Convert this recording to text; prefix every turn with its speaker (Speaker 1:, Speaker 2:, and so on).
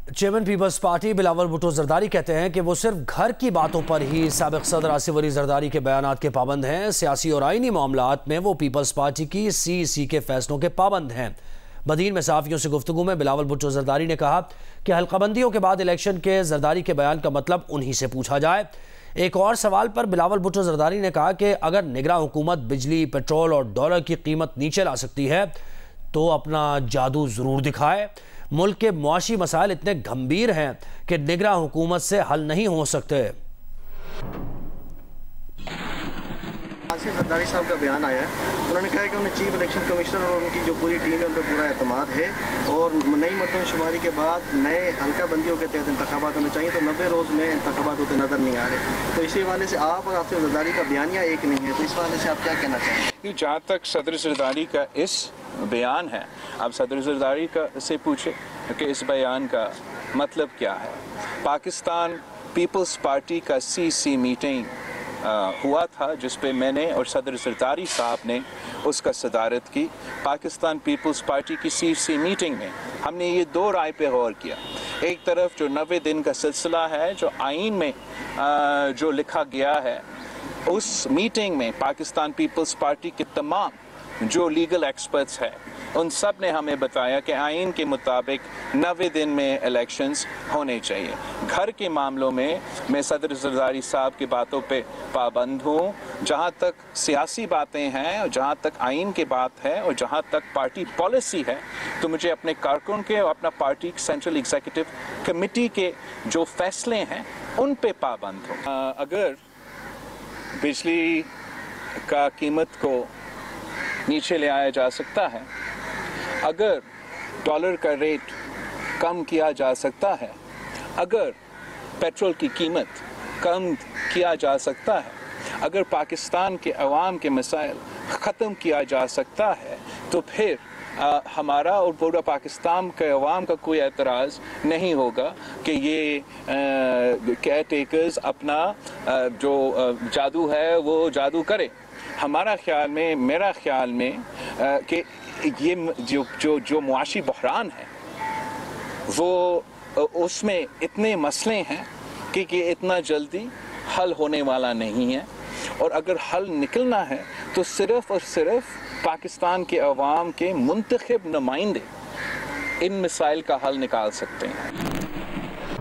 Speaker 1: Chairman Peoples Party Bilawal Bhutto Zardari कहते हैं कि वो सिर्फ घर की बातों पर ही साबिक सदर आसिफ अली जरदारी के बयानात के पाबंद हैं। सियासी और आईनी मामलात में वो पीपल्स पार्टी की सीईसी के फैसलों के पाबंद हैं। बदीन में सहाफियों से गुफ्तगू में बिलावल भुट्टो जरदारी ने कहा कि हल्काबंदियों के बाद इलेक्शन के जरदारी के बयान का मतलब उन्हीं से पूछा जाए। एक और सवाल पर बिलावल भुट्टो जरदारी ने कहा कि अगर निगरान हुकूमत बिजली, पेट्रोल और डॉलर की कीमत नीचे ला सकती है तो अपना जादू ज़रूर दिखाए। मुल्क के मुआशी मसाइल इतने गंभीर हैं कि निगरान हुकूमत से हल नहीं हो सकते।
Speaker 2: आसिफ जरदारी साहब का बयान आया है, उन्होंने कहा कि उन्हें चीफ इलेक्शन कमिश्नर और उनकी जो पूरी टीम है उन पर पूरा एतमाद है और नई मरदमशुमारी के बाद नए हल्का बंदियों के तहत इंतखाबात होने चाहिए, तो 90 रोज़ में इंतखाबात होते नज़र नहीं आ रहे। तो इसी हवाले से आप और आसिफ जरदारी का बयानिया एक नहीं है, तो इस हवाले से आप क्या कहना चाहेंगे?
Speaker 3: जहाँ तक सदर जरदारी का इस बयान है, आप सदर जरदारी का से पूछे कि इस बयान का मतलब क्या है। पाकिस्तान पीपल्स पार्टी का सीसी मीटिंग हुआ था जिस पे मैंने और सदर जरदारी साहब ने उसका सदारत की। पाकिस्तान पीपल्स पार्टी की सीसी मीटिंग में हमने ये दो राय पे गौर किया। एक तरफ जो 90 दिन का सिलसिला है, जो आइन में जो लिखा गया है, उस मीटिंग में पाकिस्तान पीपल्स पार्टी के तमाम जो लीगल एक्सपर्ट्स हैं उन सब ने हमें बताया कि आइन के मुताबिक 90 दिन में इलेक्शंस होने चाहिए। घर के मामलों में मैं सदर जरदारी साहब की बातों पे पाबंद हूँ। जहाँ तक सियासी बातें हैं और जहाँ तक आइन की बात है और जहाँ तक पार्टी पॉलिसी है, तो मुझे अपने कारकुन के और अपना पार्टी सेंट्रल एग्जीक्यूटिव कमेटी के जो फैसले हैं उन पे पाबंद हूँ। अगर बिजली का कीमत को नीचे ले आया जा सकता है, अगर डॉलर का रेट कम किया जा सकता है, अगर पेट्रोल की कीमत कम किया जा सकता है, अगर पाकिस्तान के अवाम के मसाइल ख़त्म किया जा सकता है, तो फिर हमारा और पूरा पाकिस्तान के अवाम का कोई एतराज़ नहीं होगा कि ये केयर टेकर्स अपना जो जादू है वो जादू करे। हमारा ख्याल में, मेरा ख्याल में कि ये जो मुआशी बहरान है वो उसमें इतने मसले हैं कि इतना जल्दी हल होने वाला नहीं है, और अगर हल निकलना है तो सिर्फ़ और सिर्फ पाकिस्तान के अवाम के मुंतखब नुमाइंदे इन मसाइल का हल निकाल सकते हैं।